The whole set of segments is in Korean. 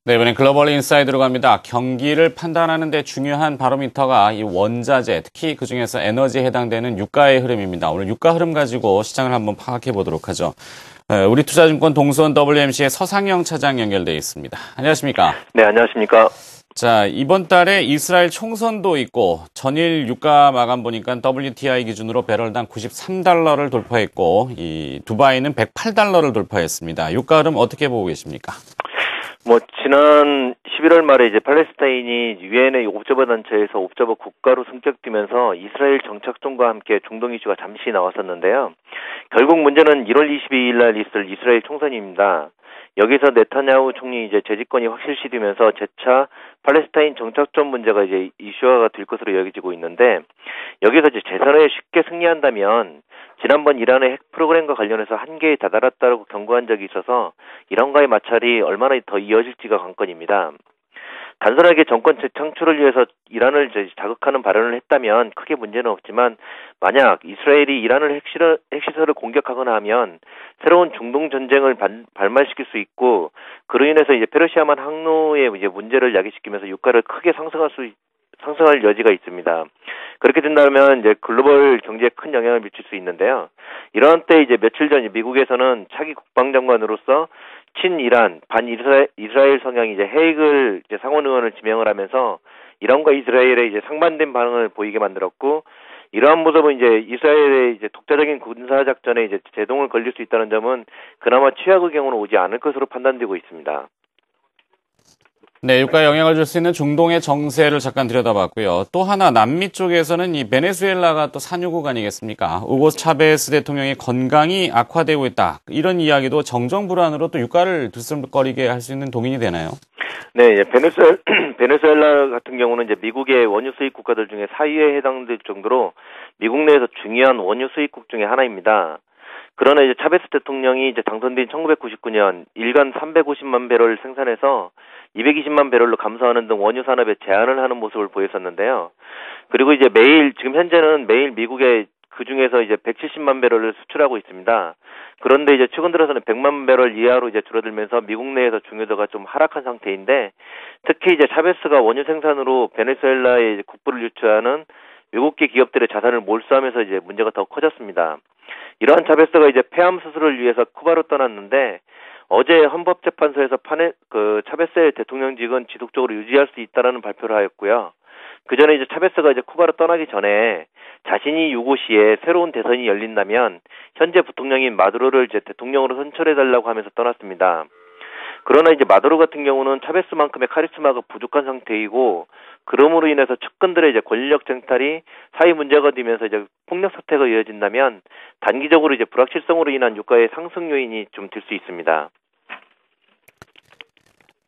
네, 이번엔 글로벌 인사이드로 갑니다. 경기를 판단하는 데 중요한 바로미터가 이 원자재, 특히 그중에서 에너지에 해당되는 유가의 흐름입니다. 오늘 유가 흐름 가지고 시장을 한번 파악해 보도록 하죠. 우리 투자증권 동수원 WMC의 서상영 차장 연결돼 있습니다. 안녕하십니까? 네, 안녕하십니까? 자, 이번 달에 이스라엘 총선도 있고 전일 유가 마감 보니까 WTI 기준으로 배럴당 93달러를 돌파했고 이 두바이는 108달러를 돌파했습니다. 유가 흐름 어떻게 보고 계십니까? 지난 11월 말에 이제 팔레스타인이 유엔의 옵저버 단체에서 옵저버 국가로 승격되면서 이스라엘 정착종과 함께 중동 이슈가 잠시 나왔었는데요. 결국 문제는 1월 22일 날 있을 이스라엘 총선입니다. 여기서 네타냐후 총리 이제 재집권이 확실시되면서 재차 팔레스타인 정착점 문제가 이제 이슈화가 될 것으로 여겨지고 있는데, 여기서 이제 재선에 쉽게 승리한다면 지난번 이란의 핵 프로그램과 관련해서 한계에 다다랐다고 경고한 적이 있어서 이란과의 마찰이 얼마나 더 이어질지가 관건입니다. 단순하게 정권 재창출을 위해서 이란을 자극하는 발언을 했다면 크게 문제는 없지만, 만약 이스라엘이 이란을 핵시설을 공격하거나 하면 새로운 중동 전쟁을 발발시킬 수 있고, 그로 인해서 이제 페르시아만 항로의 이제 문제를 야기시키면서 유가를 크게 상승할 여지가 있습니다. 그렇게 된다면 이제 글로벌 경제에 큰 영향을 미칠 수 있는데요. 이런 때 이제 며칠 전 미국에서는 차기 국방장관으로서 친이란, 반이스라엘 성향이 이제 헤이글 상원의원을 지명을 하면서 이란과 이스라엘의 이제 상반된 반응을 보이게 만들었고, 이러한 모습은 이제 이스라엘의 이제 독자적인 군사 작전에 이제 제동을 걸릴 수 있다는 점은 그나마 최악의 경우는 오지 않을 것으로 판단되고 있습니다. 네, 유가에 영향을 줄 수 있는 중동의 정세를 잠깐 들여다봤고요. 또 하나 남미 쪽에서는 이 베네수엘라가 또 산유국 아니겠습니까? 우고 차베스 대통령의 건강이 악화되고 있다. 이런 이야기도 정정불안으로 또 유가를 들썩거리게 할 수 있는 동인이 되나요? 네, 베네수엘라 같은 경우는 이제 미국의 원유 수입 국가들 중에 4위에 해당될 정도로 미국 내에서 중요한 원유 수입국 중에 하나입니다. 그러나 이제 차베스 대통령이 이제 당선된 1999년 일간 350만 배럴 생산해서 220만 배럴로 감소하는 등 원유 산업에 제한을 하는 모습을 보였었는데요. 그리고 이제 지금 현재는 매일 미국에 그 중에서 이제 170만 배럴을 수출하고 있습니다. 그런데 이제 최근 들어서는 100만 배럴 이하로 이제 줄어들면서 미국 내에서 중요도가 좀 하락한 상태인데, 특히 이제 차베스가 원유 생산으로 베네수엘라에 이제 국부를 유치하는 외국계 기업들의 자산을 몰수하면서 이제 문제가 더 커졌습니다. 이러한 차베스가 이제 폐암 수술을 위해서 쿠바로 떠났는데, 어제 헌법재판소에서 차베스의 대통령직은 지속적으로 유지할 수 있다라는 발표를 하였고요. 그 전에 이제 차베스가 이제 쿠바로 떠나기 전에 자신이 유고시에 새로운 대선이 열린다면 현재 부통령인 마두로를 이제 대통령으로 선출해달라고 하면서 떠났습니다. 그러나 이제 마두로 같은 경우는 차베스만큼의 카리스마가 부족한 상태이고, 그럼으로 인해서 측근들의 이제 권력 쟁탈이 사회 문제가 되면서 이제 폭력 사태가 이어진다면 단기적으로 이제 불확실성으로 인한 유가의 상승 요인이 좀 될 수 있습니다.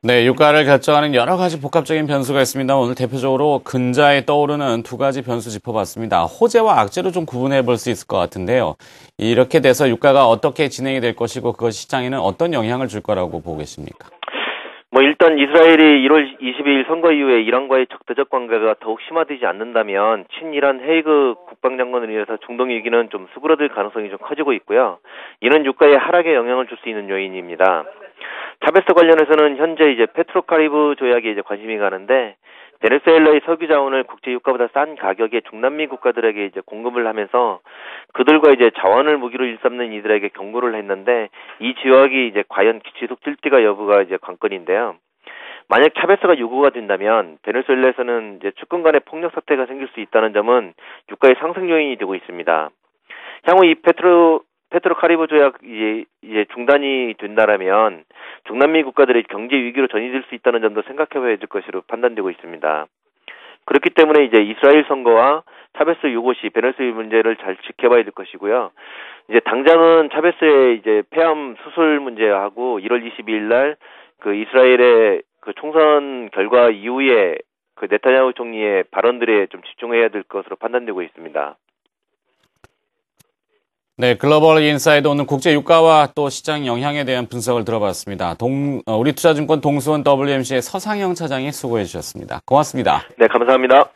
네, 유가를 결정하는 여러 가지 복합적인 변수가 있습니다. 오늘 대표적으로 근자에 떠오르는 두 가지 변수 짚어봤습니다. 호재와 악재로 좀 구분해 볼 수 있을 것 같은데요. 이렇게 돼서 유가가 어떻게 진행이 될 것이고 그것이 시장에는 어떤 영향을 줄 거라고 보고 계십니까? 일단 이스라엘이 1월 22일 선거 이후에 이란과의 적대적 관계가 더욱 심화되지 않는다면 친이란 헤이그 국방장관을 위해서 중동 위기는 좀 수그러들 가능성이 좀 커지고 있고요. 이는 유가의 하락에 영향을 줄 수 있는 요인입니다. 차베스 관련해서는 현재 이제 페트로카리브 조약에 이제 관심이 가는데, 베네수엘라의 석유 자원을 국제 유가보다 싼 가격에 중남미 국가들에게 이제 공급을 하면서 그들과 이제 자원을 무기로 일삼는 이들에게 경고를 했는데, 이 조약이 이제 과연 지속될지가 여부가 이제 관건인데요. 만약 차베스가 요구가 된다면 베네수엘라에서는 이제 측근 간의 폭력 사태가 생길 수 있다는 점은 유가의 상승 요인이 되고 있습니다. 향후 이 페트로카리브 조약 이제 중단이 된다라면 중남미 국가들의 경제 위기로 전이될 수 있다는 점도 생각해봐야 될 것으로 판단되고 있습니다. 그렇기 때문에 이제 이스라엘 선거와 차베스 유고시 베네수엘 문제를 잘 지켜봐야 될 것이고요. 이제 당장은 차베스의 이제 폐암 수술 문제하고 1월 22일 날 그 이스라엘의 그 총선 결과 이후에 그 네타냐후 총리의 발언들에 좀 집중해야 될 것으로 판단되고 있습니다. 네, 글로벌 인사이드 오늘 국제 유가와 또 시장 영향에 대한 분석을 들어봤습니다. 우리 투자증권 동수원 WMC의 서상영 차장이 수고해 주셨습니다. 고맙습니다. 네, 감사합니다.